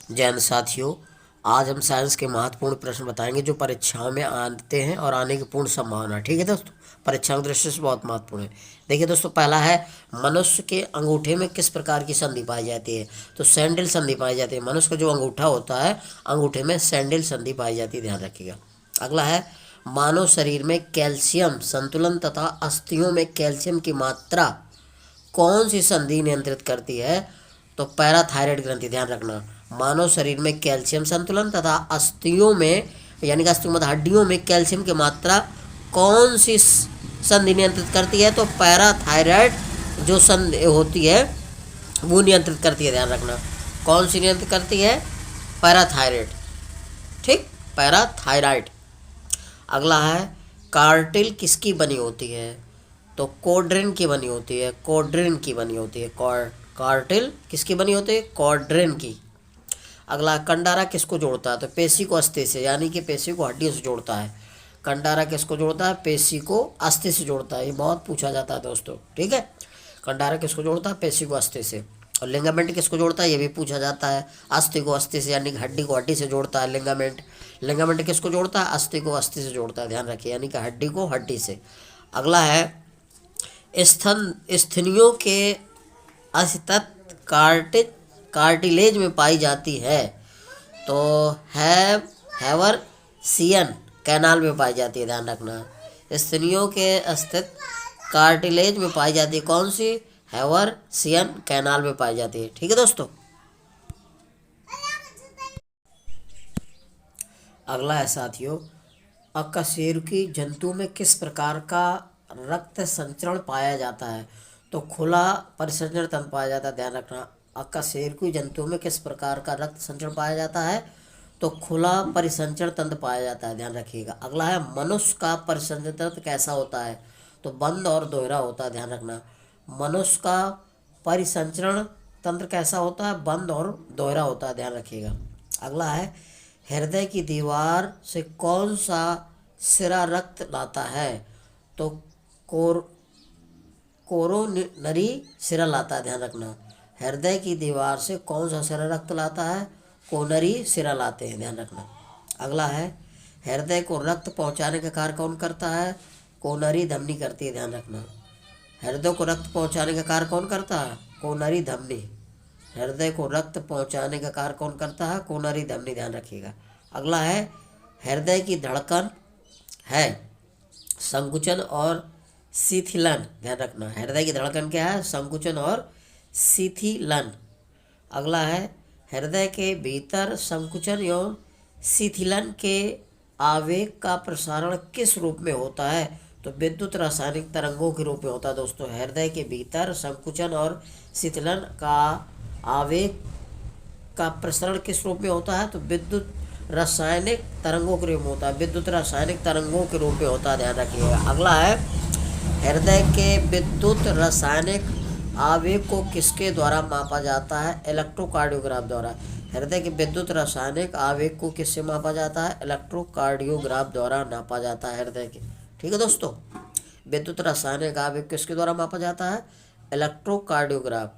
जैन साथियों, आज हम साइंस के महत्वपूर्ण प्रश्न बताएंगे जो परीक्षाओं में आते हैं और आने की पूर्ण संभावना। ठीक है दोस्तों, परीक्षाओं की दृष्टि से बहुत महत्वपूर्ण है। देखिए दोस्तों, पहला है मनुष्य के अंगूठे में किस प्रकार की संधि पाई जाती है। तो सैंडल संधि पाई जाती है। मनुष्य का जो अंगूठा होता है, अंगूठे में सैंडल संधि पाई जाती है, ध्यान रखिएगा। अगला है मानव शरीर में कैल्शियम संतुलन तथा अस्थियों में कैल्शियम की मात्रा कौन सी संधि नियंत्रित करती है। तो पैराथायराइड ग्रंथि, ध्यान रखना। मानव शरीर में कैल्शियम संतुलन तथा अस्थियों में, यानी कि अस्थियों मतलब हड्डियों में कैल्शियम की मात्रा कौन सी संधि नियंत्रित करती है। तो पैराथायराइड जो संधि होती है वो नियंत्रित करती है, ध्यान रखना। कौन सी नियंत्रित करती है? पैराथायराइड। ठीक, पैराथायराइड। अगला है कार्टिल किसकी बनी होती है। तो कोड्रिन की बनी होती है, कोड्रिन की बनी होती है। कार्टिल किसकी बनी होती है? कोड्रिन की। अगला कंडारा किसको जोड़ता है। तो पेशी को अस्थि से, यानी कि पेशी को हड्डियों से जोड़ता है। कंडारा किसको जोड़ता है? पेशी को अस्थि से जोड़ता है। ये बहुत पूछा जाता है दोस्तों, ठीक है। कंडारा किसको जोड़ता है? पेशी को अस्थि से। और लिंगामेंट किसको जोड़ता है? ये भी पूछा जाता है। अस्थि को अस्थि से, यानी कि हड्डी को हड्डी से जोड़ता है लिंगामेंट। लिंगामेंट किसको जोड़ता है? अस्थि को अस्थि से जोड़ता है, ध्यान रखिए, यानी कि हड्डी को हड्डी से। अगला है स्थनियों के अस्थित कार्टिलेज में पाई जाती है। तो हैवरसियन कैनाल में पाई जाती है, ध्यान रखना। स्थनियों के अस्थित कार्टिलेज में पाई जाती है, कौन सी? हैवरसियन कैनाल में पाई जाती है। ठीक है दोस्तों। अगला है साथियों, अकशेरुकी जंतु में किस प्रकार का रक्त संचरण पाया जाता है। तो खुला परिसंचरण तंत्र पाया जाता है, ध्यान रखना। अकशेरुकी जंतु में किस प्रकार का रक्त संचरण पाया जाता है। तो खुला परिसंचरण तंत्र पाया जाता है, ध्यान रखिएगा। अगला है मनुष्य का परिसंचरण तंत्र कैसा होता है। तो बंद और दोहरा होता है, ध्यान रखना। मनुष्य का परिसंचरण तंत्र कैसा होता है? बंद और दोहरा होता है, ध्यान रखिएगा। अगला है हृदय की दीवार से कौन सा सिरा रक्त लाता है। तो कोर कोरोनरी सिरा लाता है, ध्यान रखना। हृदय की दीवार से कौन सा सिरा रक्त लाता है? कोरोनरी सिरा लाते हैं, ध्यान रखना। अगला है हृदय को रक्त पहुंचाने का कार्य कौन करता है। कोरोनरी धमनी करती है, ध्यान रखना। हृदय को रक्त पहुंचाने का कार्य कौन करता है। कोरोनरी धमनी। हृदय को रक्त पहुंचाने का कार्य कौन करता है। कोरोनरी धमनी, ध्यान रखिएगा। अगला है हृदय की धड़कन है संकुचन और शिथिलन, ध्यान रखना। हृदय की धड़कन क्या है? संकुचन और शिथिलन। अगला है हृदय के भीतर संकुचन एवं शिथिलन के आवेग का प्रसारण किस रूप में होता है। तो विद्युत रासायनिक तरंगों के रूप में होता है दोस्तों। हृदय के भीतर संकुचन और शिथिलन का आवेग का प्रसारण किस रूप में होता है। तो विद्युत रासायनिक तरंगों के रूप में होता है। विद्युत रासायनिक तरंगों के रूप में होता है, ध्यान रखिएगा। अगला है हृदय के विद्युत रासायनिक आवेग को किसके द्वारा मापा जाता है। इलेक्ट्रोकार्डियोग्राफ द्वारा। हृदय के विद्युत रासायनिक आवेग को किससे मापा जाता है। इलेक्ट्रोकार्डियोग्राफ द्वारा नापा जाता है हृदय के। ठीक है दोस्तों, विद्युत रासायनिक आवेग किसके द्वारा मापा जाता है। इलेक्ट्रोकार्डियोग्राफ।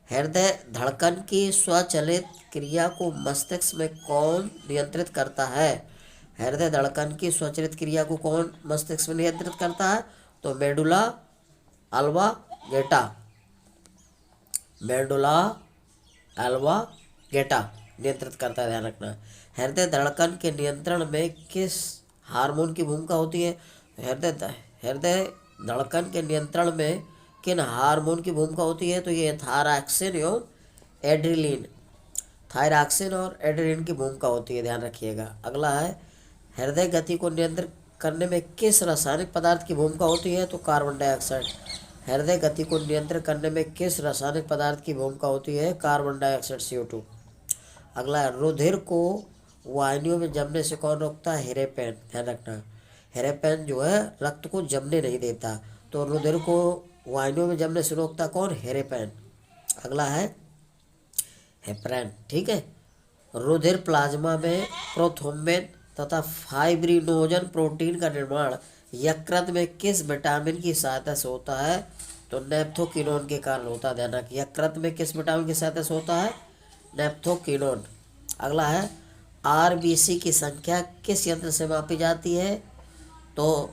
हृदय धड़कन की स्वचालित क्रिया को मस्तिष्क में कौन नियंत्रित करता है। हृदय धड़कन की स्वचालित क्रिया को कौन मस्तिष्क में नियंत्रित करता है। तो मेडुला ऑब्लांगेटा। मेडुला ऑब्लांगेटा नियंत्रित करता है, ध्यान रखना। हृदय धड़कन के नियंत्रण में किस हार्मोन की भूमिका होती है। हृदय धड़कन के नियंत्रण में किन हार्मोन की भूमिका होती है। तो ये थायरॉक्सिन एवं एड्रेनलिन। थायरॉक्सिन और एड्रेनलिन की भूमिका होती है, ध्यान रखिएगा। अगला है हृदय गति को नियंत्रित करने में किस रासायनिक पदार्थ की भूमिका होती है। तो कार्बन डाइऑक्साइड। हृदय गति को नियंत्रित करने में किस रासायनिक पदार्थ की भूमिका होती है। Carbon dioxide, CO2। अगला है रुधिर को वाहिनियों में जमने से कौन रोकता है। हेरेपेन, ध्यान रखना। हेरेपेन जो है रक्त को जमने नहीं देता। तो रुधिर को वाहिनियों में जमने से रोकता कौन। हेरेपेन। अगला है हेपरेन, ठीक है। रुधिर प्लाज्मा में प्रोथ्रोम्बिन तथा फाइब्रिनोजन प्रोटीन का निर्माण यकृत में किस विटामिन की सहायता से होता है। तो नेप्थोकिनोन के कारण होता है, ध्यान रखिए। यकृत में किस विटामिन की सहायता से होता है। नेप्थोकिनोन। अगला है आरबीसी की संख्या किस यंत्र से मापी जाती है? तो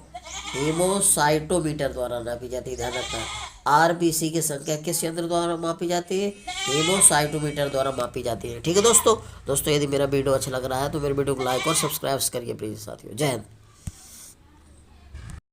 हीमोसाइटोमीटर द्वारा नापी जाती है। ध्यान रखना, आरबीसी की संख्या किस यंत्र द्वारा मापी जाती है? हीमोसाइटोमीटर द्वारा मापी जाती है। ठीक है दोस्तों, यदि मेरा वीडियो अच्छा लग रहा है तो मेरे वीडियो को लाइक और सब्सक्राइब करिए प्लीज साथियों। जय हिंद।